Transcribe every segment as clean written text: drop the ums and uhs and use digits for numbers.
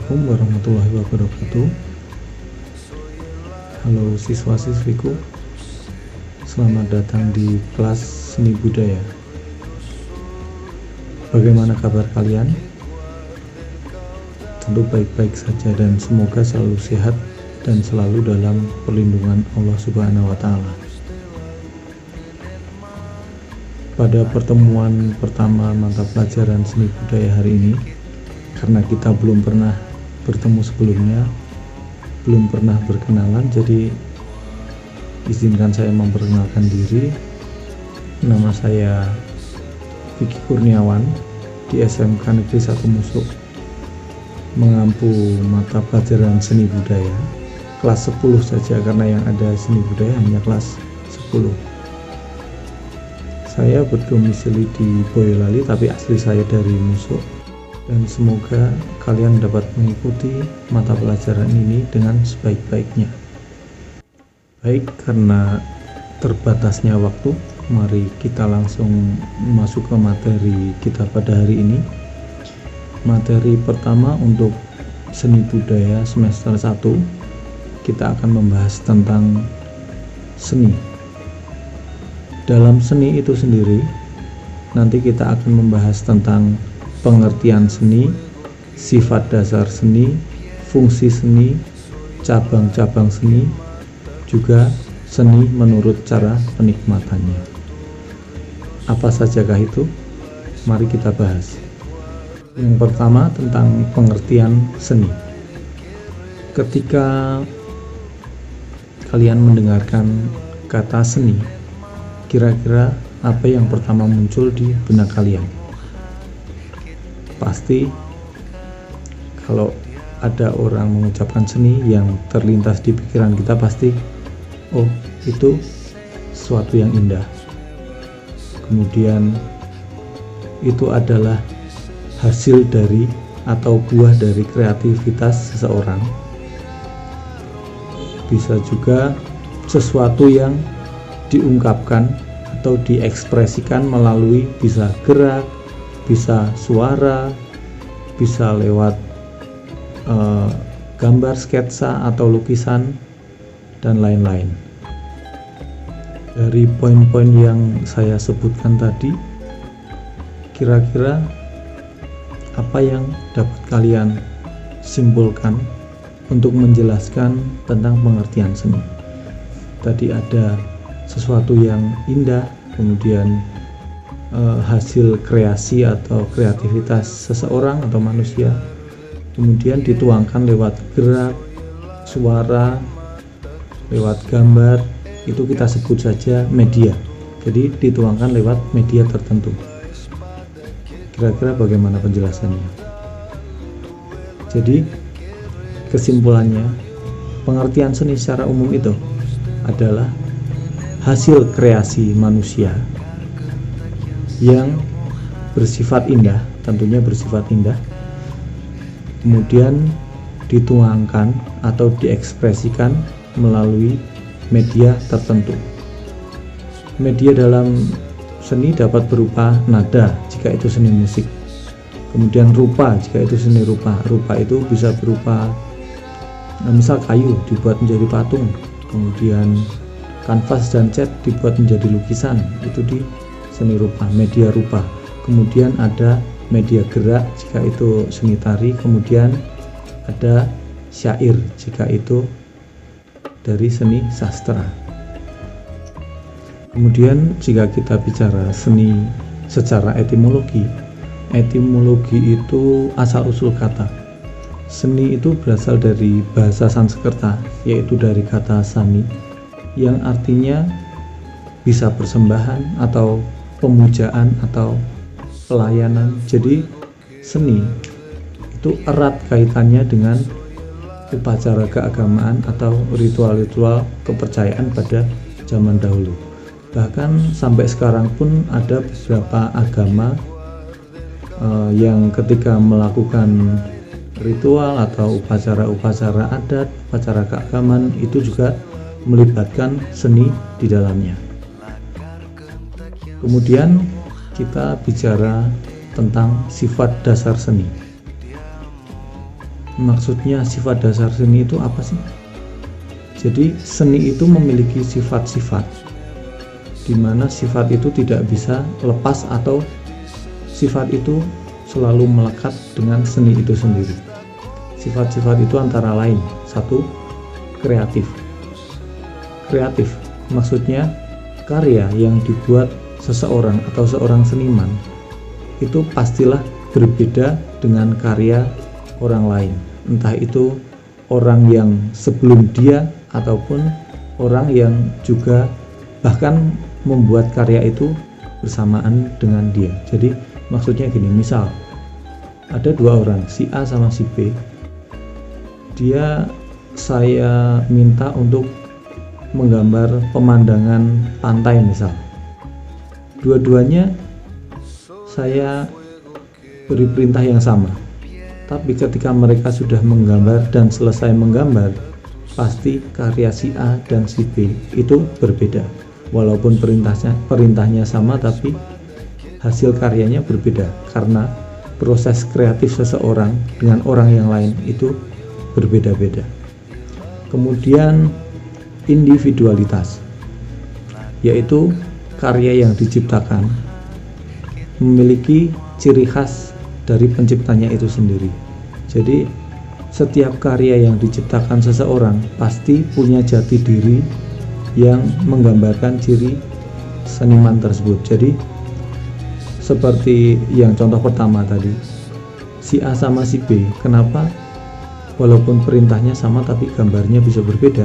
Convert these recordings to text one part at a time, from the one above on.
Assalamualaikum warahmatullahi wabarakatuh. Halo siswa-siswiku, selamat datang di kelas seni budaya. Bagaimana kabar kalian? Tentu baik-baik saja dan semoga selalu sehat dan selalu dalam perlindungan Allah Subhanahu wa Ta'ala. Pada pertemuan pertama mata pelajaran seni budaya hari ini, karena kita belum pernah bertemu sebelumnya, belum pernah berkenalan, jadi izinkan saya memperkenalkan diri. Nama saya Vicky Kurniawan, di SMK Negeri 1 Musuk, mengampu mata pelajaran seni budaya kelas 10 saja, karena yang ada seni budaya hanya kelas 10. Saya berdomisili di Boyolali, tapi asli saya dari Musuk, dan semoga kalian dapat mengikuti mata pelajaran ini dengan sebaik-baiknya. Baik, karena terbatasnya waktu, mari kita langsung masuk ke materi kita pada hari ini. Materi pertama untuk seni budaya semester 1, kita akan membahas tentang seni. Dalam seni itu sendiri, nanti kita akan membahas tentang pengertian seni, sifat dasar seni, fungsi seni, cabang-cabang seni, juga seni menurut cara penikmatannya. Apa sajakah itu? Mari kita bahas. Yang pertama tentang pengertian seni. Ketika kalian mendengarkan kata seni, kira-kira apa yang pertama muncul di benak kalian? Pasti kalau ada orang mengucapkan seni, yang terlintas di pikiran kita pasti, oh itu sesuatu yang indah. Kemudian itu adalah hasil dari atau buah dari kreativitas seseorang. Bisa juga sesuatu yang diungkapkan atau diekspresikan melalui bisa gerak, bisa suara, bisa lewat gambar, sketsa atau lukisan, dan lain-lain. Dari poin-poin yang saya sebutkan tadi, kira-kira apa yang dapat kalian simpulkan untuk menjelaskan tentang pengertian seni? Tadi ada sesuatu yang indah, kemudian hasil kreasi atau kreativitas seseorang atau manusia, kemudian dituangkan lewat gerak, suara, lewat gambar, itu kita sebut saja media. Jadi dituangkan lewat media tertentu. Kira-kira bagaimana penjelasannya? Jadi kesimpulannya, pengertian seni secara umum itu adalah hasil kreasi manusia yang bersifat indah, tentunya bersifat indah, kemudian dituangkan atau diekspresikan melalui media tertentu. Media dalam seni dapat berupa nada jika itu seni musik, kemudian rupa jika itu seni rupa. Rupa itu bisa berupa misal kayu dibuat menjadi patung, kemudian kanvas dan cat dibuat menjadi lukisan, itu di seni rupa, media rupa. Kemudian ada media gerak jika itu seni tari, kemudian ada syair jika itu dari seni sastra. Kemudian jika kita bicara seni secara etimologi itu asal usul kata. Seni itu berasal dari bahasa Sanskerta, yaitu dari kata sani, yang artinya bisa persembahan atau pemujaan atau pelayanan. Jadi seni itu erat kaitannya dengan upacara keagamaan atau ritual-ritual kepercayaan pada zaman dahulu. Bahkan sampai sekarang pun ada beberapa agama yang ketika melakukan ritual atau upacara-upacara adat, upacara keagamaan, itu juga melibatkan seni di dalamnya. Kemudian kita bicara tentang sifat dasar seni. Maksudnya sifat dasar seni itu apa sih? Jadi seni itu memiliki sifat-sifat, di mana sifat itu tidak bisa lepas atau sifat itu selalu melekat dengan seni itu sendiri. Sifat-sifat itu antara lain, satu, kreatif. Kreatif maksudnya karya yang dibuat seseorang atau seorang seniman itu pastilah berbeda dengan karya orang lain, entah itu orang yang sebelum dia ataupun orang yang juga bahkan membuat karya itu bersamaan dengan dia. Jadi maksudnya gini, misal ada dua orang, si A sama si B. Saya minta untuk menggambar pemandangan pantai misal. Dua-duanya saya beri perintah yang sama. Tapi ketika mereka sudah menggambar dan selesai menggambar, pasti karya si A dan si B itu berbeda. Walaupun perintahnya sama, tapi hasil karyanya berbeda karena proses kreatif seseorang dengan orang yang lain itu berbeda-beda. Kemudian individualitas, yaitu karya yang diciptakan memiliki ciri khas dari penciptanya itu sendiri. Jadi setiap karya yang diciptakan seseorang pasti punya jati diri yang menggambarkan ciri seniman tersebut. Jadi seperti yang contoh pertama tadi, si A sama si B, kenapa walaupun perintahnya sama tapi gambarnya bisa berbeda?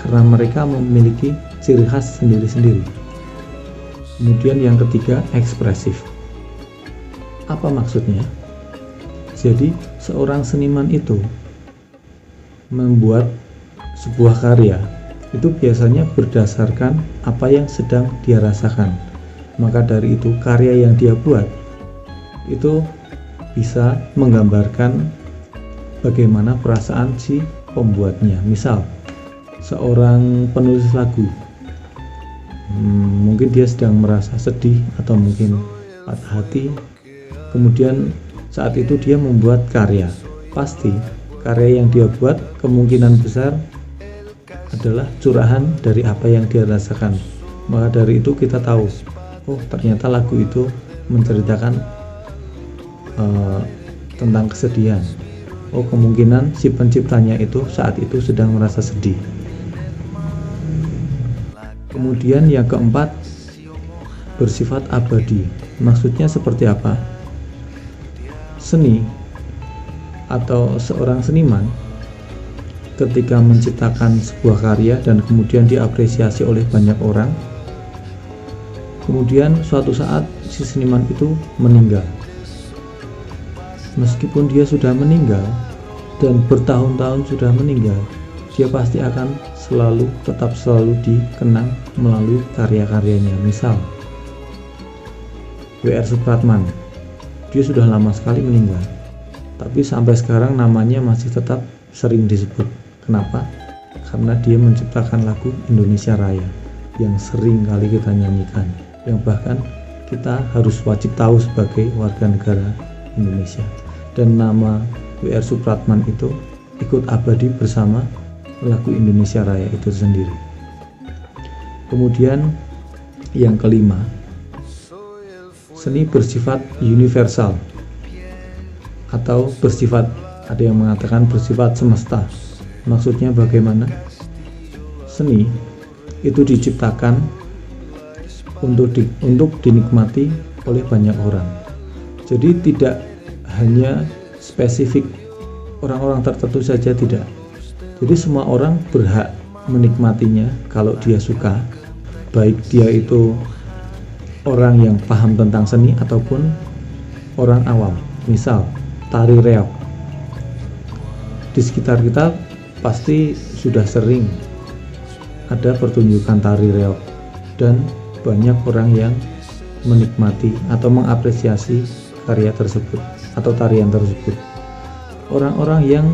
Karena mereka memiliki ciri khas sendiri-sendiri. Kemudian yang ketiga, ekspresif. Apa maksudnya? Jadi seorang seniman itu membuat sebuah karya itu biasanya berdasarkan apa yang sedang dia rasakan. Maka dari itu karya yang dia buat itu bisa menggambarkan bagaimana perasaan si pembuatnya. Misal seorang penulis lagu, mungkin dia sedang merasa sedih atau mungkin patah hati, kemudian saat itu dia membuat karya. Pasti karya yang dia buat kemungkinan besar adalah curahan dari apa yang dia rasakan. Maka dari itu kita tahu, oh ternyata lagu itu menceritakan tentang kesedihan. Oh kemungkinan si penciptanya itu saat itu sedang merasa sedih. Kemudian yang keempat, bersifat abadi. Maksudnya seperti apa? Seni atau seorang seniman ketika menciptakan sebuah karya dan kemudian diapresiasi oleh banyak orang, kemudian suatu saat si seniman itu meninggal. Meskipun dia sudah meninggal dan bertahun-tahun sudah meninggal, dia pasti akan tetap selalu dikenang melalui karya-karyanya. Misal W.R. Supratman, dia sudah lama sekali meninggal, tapi sampai sekarang namanya masih tetap sering disebut. Kenapa? Karena dia menciptakan lagu Indonesia Raya yang sering kali kita nyanyikan, yang bahkan kita harus wajib tahu sebagai warga negara Indonesia. Dan nama W.R. Supratman itu ikut abadi bersama lagu Indonesia Raya itu sendiri. Kemudian yang kelima, seni bersifat universal atau bersifat, ada yang mengatakan bersifat semesta. Maksudnya bagaimana? Seni itu diciptakan untuk dinikmati oleh banyak orang. Jadi tidak hanya spesifik orang-orang tertentu saja, tidak. Jadi semua orang berhak menikmatinya kalau dia suka, baik dia itu orang yang paham tentang seni ataupun orang awam. Misal tari reog, di sekitar kita pasti sudah sering ada pertunjukan tari reog dan banyak orang yang menikmati atau mengapresiasi karya tersebut atau tarian tersebut. Orang-orang yang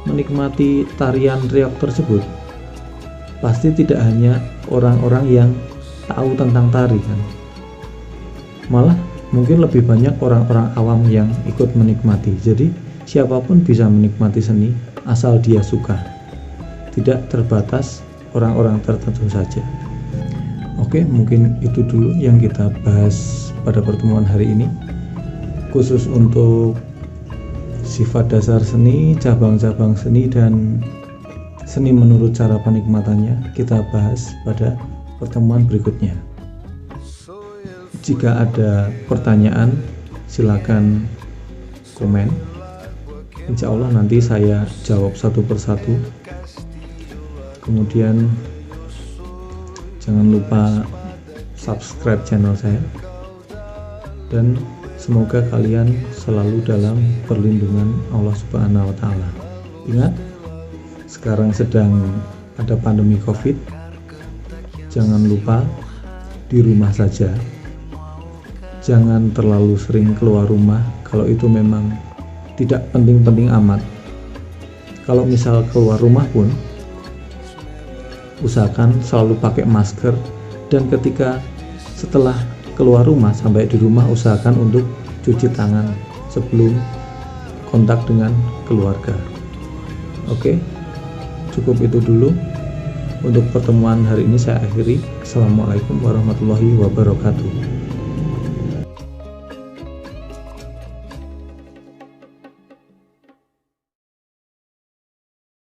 menikmati tarian reog tersebut pasti tidak hanya orang-orang yang tahu tentang tari kan, malah mungkin lebih banyak orang-orang awam yang ikut menikmati. Jadi siapapun bisa menikmati seni asal dia suka. Tidak terbatas orang-orang tertentu saja. Oke, mungkin itu dulu yang kita bahas pada pertemuan hari ini. Khusus untuk sifat dasar seni, cabang-cabang seni, dan seni menurut cara penikmatannya kita bahas pada pertemuan berikutnya. Jika ada pertanyaan, silakan komen. Insya Allah nanti saya jawab satu persatu. Kemudian jangan lupa subscribe channel saya, dan semoga kalian selalu dalam perlindungan Allah Subhanahu wa Ta'ala. Ingat, sekarang sedang ada pandemi COVID. Jangan lupa di rumah saja. Jangan terlalu sering keluar rumah kalau itu memang tidak penting-penting amat. Kalau misal keluar rumah pun, usahakan selalu pakai masker, dan ketika setelah keluar rumah sampai di rumah usahakan untuk cuci tangan sebelum kontak dengan keluarga. Oke, cukup itu dulu untuk pertemuan hari ini. Saya akhiri. Assalamualaikum warahmatullahi wabarakatuh.